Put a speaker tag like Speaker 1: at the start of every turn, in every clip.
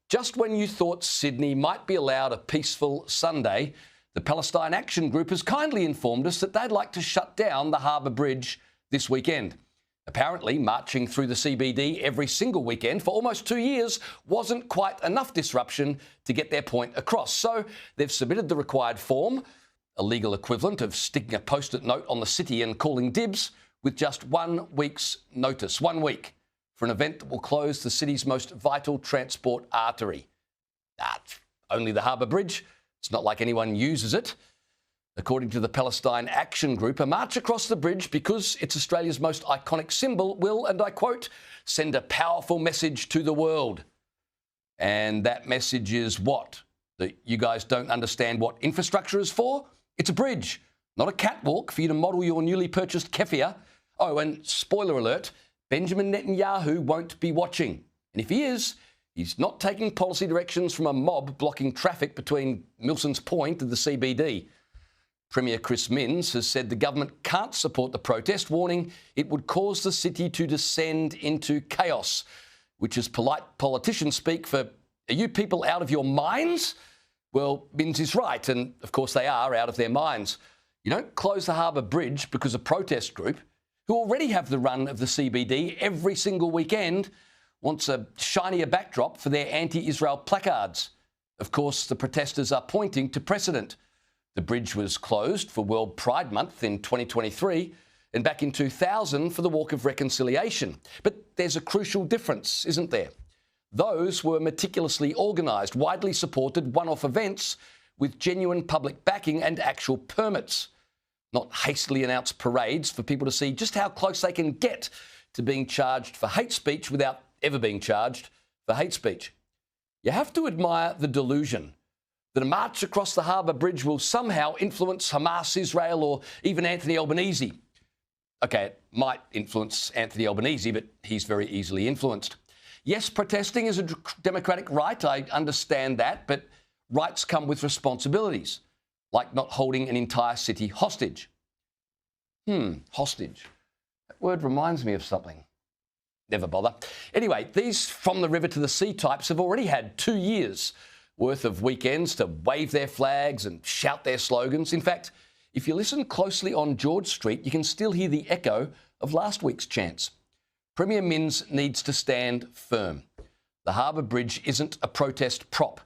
Speaker 1: Just when you thought Sydney might be allowed a peaceful Sunday, the Palestine Action Group has kindly informed us that they'd like to shut down the Harbour Bridge this weekend. Apparently, marching through the CBD every single weekend for almost 2 years wasn't quite enough disruption to get their point across. So they've submitted the required form, a legal equivalent of sticking a post-it note on the city and calling dibs, with just 1 week's notice, 1 week, for an event that will close the city's most vital transport artery. Only the Harbour Bridge. It's not like anyone uses it. According to the Palestine Action Group, a march across the bridge, because it's Australia's most iconic symbol, will, and I quote, send a powerful message to the world. And that message is what? That you guys don't understand what infrastructure is for? It's a bridge, not a catwalk for you to model your newly purchased keffiyeh. Oh, and spoiler alert, Benjamin Netanyahu won't be watching. And if he is, he's not taking policy directions from a mob blocking traffic between Milson's Point and the CBD. Premier Chris Minns has said the government can't support the protest, warning it would cause the city to descend into chaos, which is polite politician speak for, are you people out of your minds? Well, Minns is right, and of course they are out of their minds. You don't close the Harbour Bridge because a protest group, who already have the run of the CBD every single weekend, wants a shinier backdrop for their anti-Israel placards. Of course, the protesters are pointing to precedent. The bridge was closed for World Pride Month in 2023 and back in 2000 for the Walk of Reconciliation. But there's a crucial difference, isn't there? Those were meticulously organised, widely supported one-off events with genuine public backing and actual permits. Not hastily announced parades for people to see just how close they can get to being charged for hate speech without ever being charged for hate speech. You have to admire the delusion that a march across the Harbour Bridge will somehow influence Hamas, Israel, or even Anthony Albanese. OK, it might influence Anthony Albanese, but he's very easily influenced. Yes, protesting is a democratic right, I understand that, but rights come with responsibilities, like not holding an entire city hostage. Hostage. That word reminds me of something. Never bother. Anyway, these from the river to the sea types have already had 2 years worth of weekends to wave their flags and shout their slogans. In fact, if you listen closely on George Street, you can still hear the echo of last week's chants. Premier Minns needs to stand firm. The Harbour Bridge isn't a protest prop,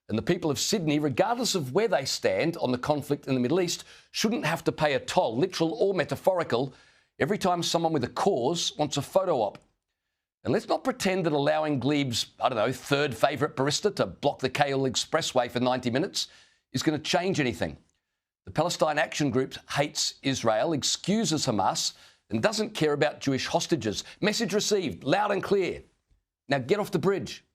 Speaker 1: and the people of Sydney, regardless of where they stand on the conflict in the Middle East, shouldn't have to pay a toll, literal or metaphorical, every time someone with a cause wants a photo op. And let's not pretend that allowing Glebe's, third favourite barista to block the Kale Expressway for 90 minutes is going to change anything. The Palestine Action Group hates Israel, excuses Hamas, and doesn't care about Jewish hostages. Message received, loud and clear. Now get off the bridge.